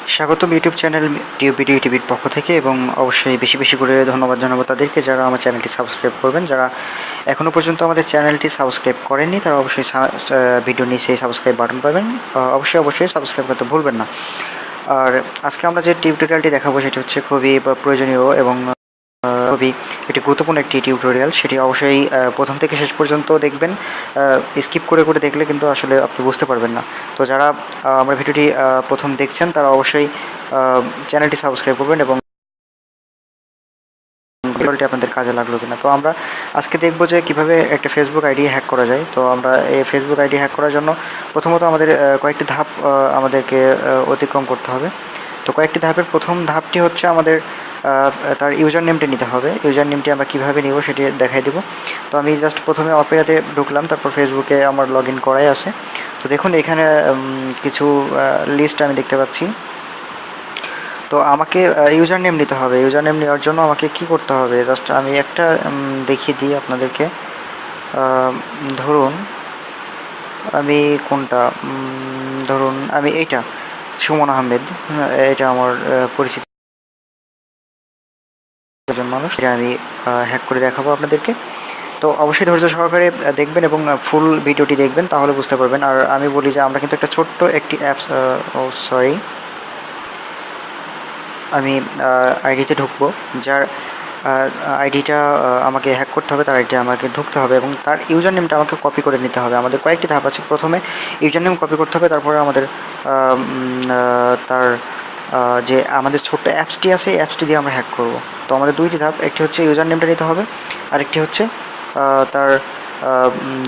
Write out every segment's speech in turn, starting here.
স্বাগতম YouTube channel video টিভির পক্ষ থেকে, এবং অবশ্যই বেশি বেশি করে ধন্যবাদ জানাবো তাদেরকে যারা আমার চ্যানেলটি সাবস্ক্রাইব করবেন। যারা এখনও পর্যন্ত আমাদের চ্যানেলটি সাবস্ক্রাইব করেননি তারা অবশ্যই ভিডিও নিচে সাবস্ক্রাইব বাটন পাবেন, অবশ্যই সাবস্ক্রাইব করতে ভুলবেন না। আর আজকে আমরা যে টিউটোরিয়ালটি দেখাবো সেটি হচ্ছে খুবই প্রয়োজনীয় এবং খুবই একটি গুরুত্বপূর্ণ একটি টিউটোরিয়াল। সেটি অবশ্যই প্রথম থেকে শেষ পর্যন্ত দেখবেন। স্কিপ করে করে দেখলে কিন্তু আসলে আপনি বুঝতে পারবেন না। তো যারা আমার ভিডিওটি প্রথম দেখছেন তারা অবশ্যই চ্যানেলটি সাবস্ক্রাইব করবেন এবং টিউটোরিয়ালটি আপনাদের কাজে লাগলো কিনা। তো আমরা আজকে দেখব যে কিভাবে একটা ফেসবুক আইডি হ্যাক করা যায়। তো আমরা এই ফেসবুক আইডি হ্যাক করার জন্য প্রথমত আমাদের কয়েকটি ধাপ আমাদেরকে অতিক্রম করতে হবে। তো কয়েকটি ধাপের প্রথম ধাপটি হচ্ছে আমাদের তার ইউজার নেমটি নিতে হবে। ইউজার নেমটি আমরা কীভাবে নিব সেটি দেখাই দেব। তো আমি জাস্ট প্রথমে অপেরাতে ঢুকলাম, তারপর ফেসবুকে আমার লগ ইন করাই আছে। তো দেখুন এখানে কিছু লিস্ট আমি দেখতে পাচ্ছি। তো আমাকে ইউজার নেম নিতে হবে। ইউজার নেম নেওয়ার জন্য আমাকে কি করতে হবে, জাস্ট আমি একটা দেখিয়ে দিই আপনাদেরকে। ধরুন আমি কোনটা, ধরুন আমি এইটা সুমন আহমেদ, এটা আমার পরিচিত একজন মানুষ। এটা আমি হ্যাক করে দেখাবো আপনাদেরকে। তো অবশ্যই ধৈর্য সহকারে দেখবেন এবং ফুল ভিডিওটি দেখবেন, তাহলে বুঝতে পারবেন। আর আমি বলি যে আমরা কিন্তু একটা ছোট্ট একটি অ্যাপস, আমি আইডিতে ঢুকবো। যার আইডিটা আমাকে হ্যাক করতে হবে, তার আইডিটা আমাকে ঢুকতে হবে এবং তার ইউজার নেমটা আমাকে কপি করে নিতে হবে। আমাদের কয়েকটি ধাপ আছে। প্রথমে ইউজার নেম কপি করতে হবে, তারপরে আমাদের তার যে আমাদের ছোট্ট অ্যাপসটি আছে এই অ্যাপসটি দিয়ে আমরা হ্যাক করব। তো আমাদের দুইটি ধাপ, একটি হচ্ছে ইউজার নেমটা নিতে হবে, আরেকটি হচ্ছে তার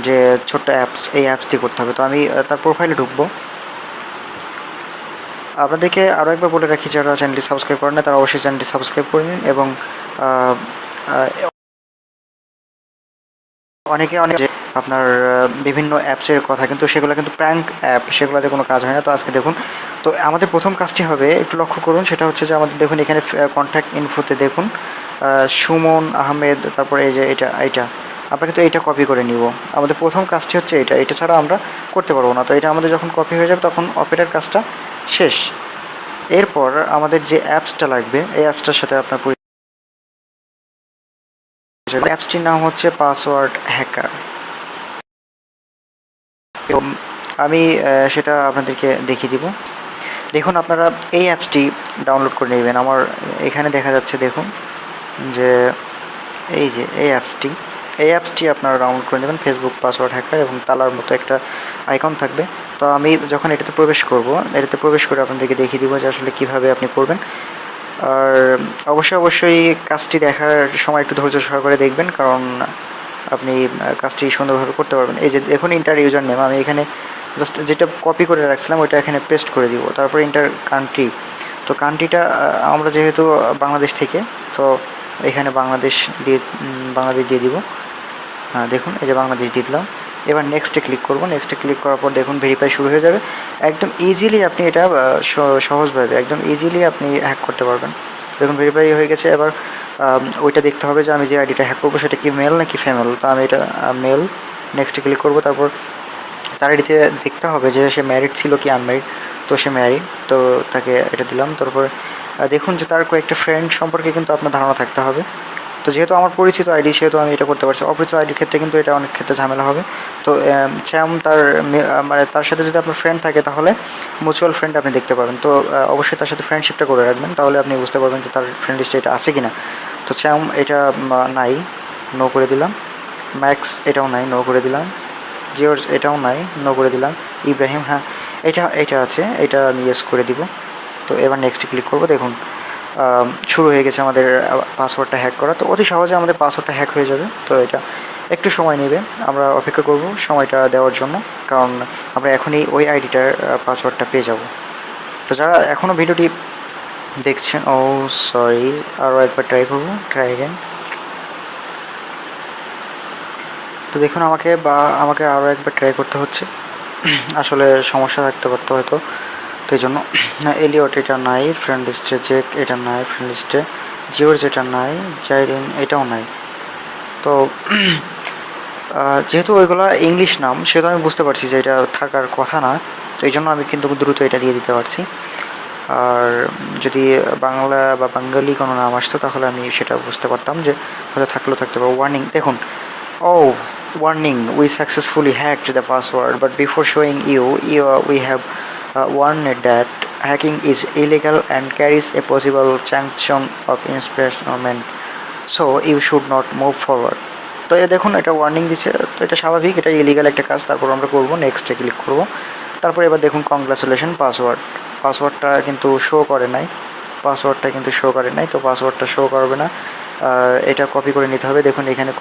যে ছোট্ট অ্যাপস এই অ্যাপসটি করতে হবে। তো আমি তার প্রোফাইলে ঢুকবো। আপনাদেরকে আরও একবার বলে রাখি, যারা চ্যানেলটি সাবস্ক্রাইব করেন না তারা অবশ্যই চ্যানেলটি সাবস্ক্রাইব করে নিন। এবং অনেকে আপনার বিভিন্ন অ্যাপসের কথা, কিন্তু সেগুলো কিন্তু প্র্যাঙ্ক অ্যাপ, সেগুলোতে কোনো কাজ হয় না। তো আজকে দেখুন, তো আমাদের প্রথম কাজটি হবে, একটু লক্ষ্য করুন, সেটা হচ্ছে যে আমাদের দেখুন এখানে কন্ট্যাক্ট ইনফোতে দেখুন সুমন আহমেদ, তারপরে এই যে এটা আমরা কিন্তু এইটা কপি করে নিব। আমাদের প্রথম কাজটি হচ্ছে এটা ছাড়া আমরা করতে পারবো না। তো এটা আমাদের যখন কপি হয়ে যাবে তখন অপারেটর কাজটা শেষ। এরপর আমাদের যে অ্যাপসটা লাগবে এই অ্যাপসটার সাথে আপনার অ্যাপসটির নাম হচ্ছে পাসওয়ার্ড হ্যাকার। তো আমি সেটা আপনাদেরকে দেখিয়ে দিব। দেখুন আপনারা এই অ্যাপসটি ডাউনলোড করে নেবেন। আমার এখানে দেখা যাচ্ছে, দেখুন যে এই যে এই অ্যাপসটি আপনারা ডাউনলোড করে নেবেন। ফেসবুক পাসওয়ার্ড হ্যাকার এবং তালার মতো একটা আইকন থাকবে। তো আমি যখন এটাতে প্রবেশ করব, এটাতে প্রবেশ করে আপনাদেরকে দেখিয়ে দিব যে আসলে কীভাবে আপনি করবেন। আর অবশ্যই কাজটি দেখার সময় একটু ধৈর্য সহকারে দেখবেন, কারণ আপনি কাজটি সুন্দরভাবে করতে পারবেন। এই যে দেখুন ইন্টার ইউজার নেম, আমি এখানে জাস্ট যেটা কপি করে রাখছিলাম ওইটা এখানে পেস্ট করে দিব। তারপর ইন্টার কান্ট্রি, তো কান্ট্রিটা আমরা যেহেতু বাংলাদেশ থেকে, তো এখানে বাংলাদেশ দিয়ে দিব। হ্যাঁ দেখুন এই যে বাংলাদেশ দিয়ে দিলাম। এবার নেক্সটে ক্লিক করব। নেক্সটে ক্লিক করার পর দেখুন ভেরিফাই শুরু হয়ে যাবে। একদম ইজিলি আপনি এটা সহজভাবে একদম ইজিলি আপনি হ্যাক করতে পারবেন। দেখুন ভেরিফাই হয়ে গেছে। এবার ওইটা দেখতে হবে যে আমি যে আইডিটা হ্যাক করবো সেটা কি মেল নাকি ফিমেল। তো আমি এটা মেল, নেক্সটে ক্লিক করব। তারপর তার আইডিতে দেখতে হবে যে সে ম্যারিড ছিল কি আনম্যারিড। তো সে ম্যারিড, তো তাকে এটা দিলাম। তারপর দেখুন যে তার কয়েকটা ফ্রেন্ড সম্পর্কে কিন্তু আপনার ধারণা থাকতে হবে। তো যেহেতু আমার পরিচিত আইডি সেহেতু আমি এটা করতে পারছি। অপরিচিত আইডির ক্ষেত্রে কিন্তু এটা অনেক ক্ষেত্রে ঝামেলা হবে। তো স্যাম মানে তার সাথে যদি আপনার ফ্রেন্ড থাকে তাহলে মিউচুয়াল ফ্রেন্ড আপনি দেখতে পাবেন। তো অবশ্যই তার সাথে ফ্রেন্ডশিপটা করে রাখবেন, তাহলে আপনি বুঝতে পারবেন যে তার ফ্রেন্ড লিস্টে এটা আছে কি না। তো স্যাম এটা নাই, নো করে দিলাম। ম্যাক্স এটাও নাই, নো করে দিলাম। জিওর্জ এটাও নাই, নো করে দিলাম। ইব্রাহিম, হ্যাঁ এটা আছে, এটা আমি ইয়েস করে দিব। তো এবার নেক্সটে ক্লিক করব। দেখুন শুরু হয়ে গেছে আমাদের পাসওয়ার্ডটা হ্যাক করা। তো অতি সহজে আমাদের পাসওয়ার্ডটা হ্যাক হয়ে যাবে। তো এটা একটু সময় নেবে, আমরা অপেক্ষা করব সময়টা দেওয়ার জন্য, কারণ আমরা এখনই ওই আইডিটার পাসওয়ার্ডটা পেয়ে যাব। তো যারা এখনও ভিডিওটি দেখছেন, সরি, আরও একবার ট্রাই অ্যাগেন। তো দেখুন আমাকে আরও একবার ট্রাই করতে হচ্ছে, আসলে সমস্যা থাকতে পারতো হয়তো। তো এই জন্য এলিয়ট এটা নাই ফ্রেন্ড লিস্টে, চেক এটা নাই ফ্রেন্ড লিস্টে, জিওর্জ এটা নাই, জাইরিন এটাও নাই। তো যেহেতু ওইগুলো ইংলিশ নাম সেহেতু আমি বুঝতে পারছি যে এটা থাকার কথা না। তো এই জন্য আমি কিন্তু দ্রুত এটা দিয়ে দিতে পারছি। আর যদি বাংলা বা বাঙালি কোনো নাম আসতো তাহলে আমি সেটা বুঝতে পারতাম যে হয়তো থাকলেও থাকতে পারে। ওয়ার্নিং দেখুন, ও warning, we successfully hacked the password but before showing we have warned that hacking is illegal and carries a possible sanction of imprisonment, so you should not move forward. তো এ দেখুন এটা ওয়ার্নিং দিচ্ছে, তো এটা স্বাভাবিক, এটা ইলিগাল একটা কাজ। তারপর আমরা করবো নেক্সটে ক্লিক করব। তারপর এবার দেখুন কংগ্রাচুলেশন পাসওয়ার্ডটা কিন্তু শো করে নাই, তো পাসওয়ার্ডটা শো করবে না। আর এটা কপি করে নিতে হবে। দেখুন এখানে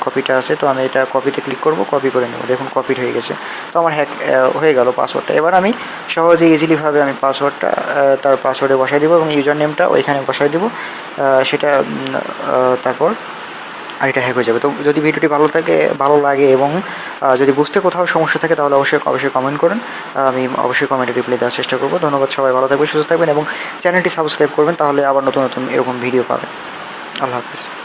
কপিটা আছে, তো আমি এটা কপিতে ক্লিক করব, কপি করে নেব। দেখুন কপিড হয়ে গেছে, তো আমার হ্যাক হয়ে গেল পাসওয়ার্ডটা। এবার আমি সহজে ইজিলিভাবে আমি পাসওয়ার্ডটা তার পাসওয়ার্ডে বসাই দেবো এবং ইউজার নেমটা ওইখানে বসাই দেবো, সেটা তারপর আর এটা হ্যাক হয়ে যাবে। তো যদি ভিডিওটি ভালো লাগে এবং যদি বুঝতে কোথাও সমস্যা থাকে তাহলে অবশ্যই কমেন্ট করুন, আমি অবশ্যই কমেন্টে রিপ্লাই দেওয়ার চেষ্টা করবো। ধন্যবাদ, সবাই ভালো থাকবেন, সুস্থ থাকবেন এবং চ্যানেলটি সাবস্ক্রাইব করবেন, তাহলে আবার নতুন নতুন এরকম ভিডিও পাবেন। আল্লাহ হাফিজ।